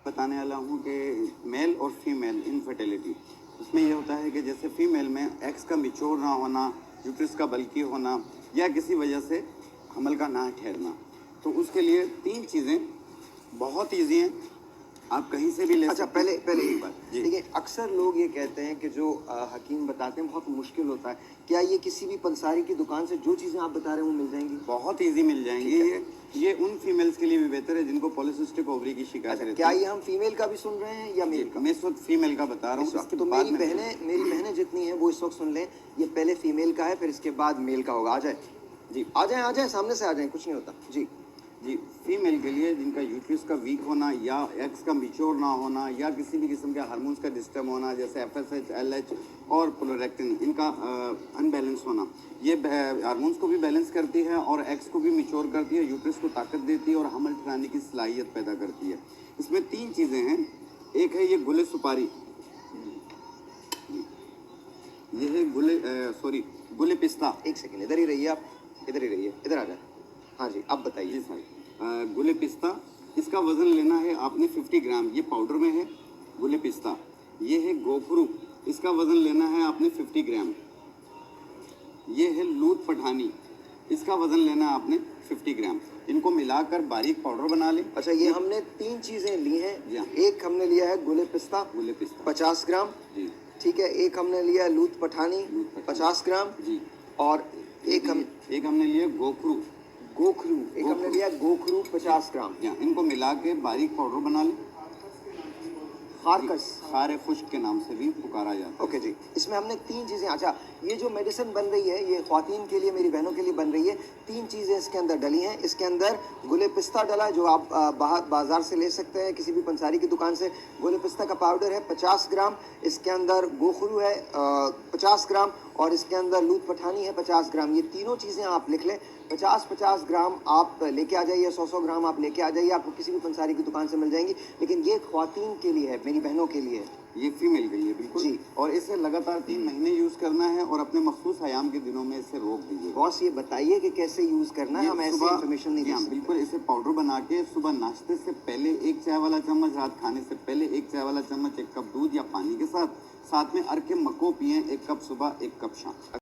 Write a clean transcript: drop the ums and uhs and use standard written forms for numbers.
बताने वाला हूँ कि मेल और फीमेल इनफर्टिलिटी, उसमें ये होता है कि जैसे फीमेल में एक्स का मिच्योर ना होना, यूट्रस का बल्की होना या किसी वजह से हमल का ना ठहरना, तो उसके लिए 3 चीज़ें बहुत ईजी हैं, आप कहीं से भी ले अच्छा, सकते हैं। पहले एक बात जी। देखिए, अक्सर लोग ये कहते हैं कि जो हकीम बताते हैं बहुत मुश्किल होता है। क्या ये किसी भी पंसारी की दुकान से जो चीज़ें आप बता रहे हैं वो मिल जाएंगी? बहुत ईजी मिल जाएंगी। ये उन फीमेल्स के लिए भी बेहतर है जिनको पॉलिसिस्टिक ओवरी की शिकायत अच्छा, रहती क्या है। ये हम फीमेल का भी सुन रहे हैं या मेल का? मैं इस वक्त फीमेल का बता रहा इस हूँ। वक्त तो मेरी बहनें जितनी हैं वो इस वक्त सुन लें। ये पहले फीमेल का है, फिर इसके बाद मेल का होगा। आ जाए जी, आ जाए, सामने से आ जाए, कुछ नहीं होता जी। जी, फीमेल के लिए जिनका यूट्रस का वीक होना या एक्स का मिच्योर ना होना या किसी भी किस्म के हार्मोन्स का डिस्टर्ब होना, जैसे एफएसएच, एलएच और प्रोलैक्टिन, इनका अनबैलेंस होना, ये हार्मोन्स को भी बैलेंस करती है और एक्स को भी मिच्योर करती है, यूट्रस को ताकत देती है और हमल ठहराने की सलाहियत पैदा करती है। इसमें 3 चीज़ें हैं। एक है ये गुले सुपारी, ये है गुले पिस्ता। एक सेकेंड, इधर ही रहिए आप, इधर ही रहिए, इधर आ जाए। हाँ जी, अब जी बताइए। सर, गुले पिस्ता, इसका वज़न लेना है आपने 50 ग्राम, ये पाउडर में है गुले पिस्ता। ये है गोखरू, इसका वज़न लेना है आपने 50 ग्राम। ये है लूत पठानी, इसका वज़न लेना है आपने 50 ग्राम। इनको मिलाकर बारीक पाउडर बना लें। अच्छा, ये हमने 3 चीज़ें ली जी हैं। हाँ। एक हमने लिया है गुले पिस्ता गुले पिस्ता 50 ग्राम, जी, ठीक है। एक हमने लिया है लूत पठानी 50 ग्राम, जी। और एक हमने लिया गोखरू, एक हमने लिया गोखरू 50 ग्राम। या इनको मिला के बारीक पाउडर बना लें। खारकस, खारे खुश्क के नाम से भी पुकारा जाता है। ओके जी। इसमें हमने 3 चीज़ें, अच्छा, ये जो मेडिसिन बन रही है ये ख्वातीन के लिए, मेरी बहनों के लिए बन रही है। 3 चीज़ें इसके अंदर डली हैं। इसके अंदर गुले पिस्ता डला है जो आप बाजार से ले सकते हैं, किसी भी पंसारी की दुकान से। गुले पिस्ता का पाउडर है 50 ग्राम, इसके अंदर गोखरू है 50 ग्राम, और इसके अंदर लूत पठानी है 50 ग्राम। ये तीनों चीज़ें आप लिख लें। 50-50 ग्राम आप लेके आ जाइए, 100-100 ग्राम आप लेके आ जाइए, आपको किसी भी पंसारी की दुकान से मिल जाएंगी। लेकिन ये ख्वातीन के लिए है, मेरी बहनों के लिए है। ये फीमेल के लिए बिल्कुल जी। और इसे लगातार 3 महीने यूज़ करना है और अपने मखसूस हयाम के दिनों में इसे रोक दीजिए। बॉस, ये बताइए कि कैसे यूज़ करना है, हम ऐसे इन्फॉर्मेशन नहीं दे सकते। बिल्कुल, इसे पाउडर बना के सुबह नाश्ते से पहले 1 चाय वाला चम्मच, रात खाने से पहले 1 चाय वाला चम्मच, 1 कप दूध या पानी के साथ में अर्क मको पिएं, 1 कप सुबह 1 कप शाम।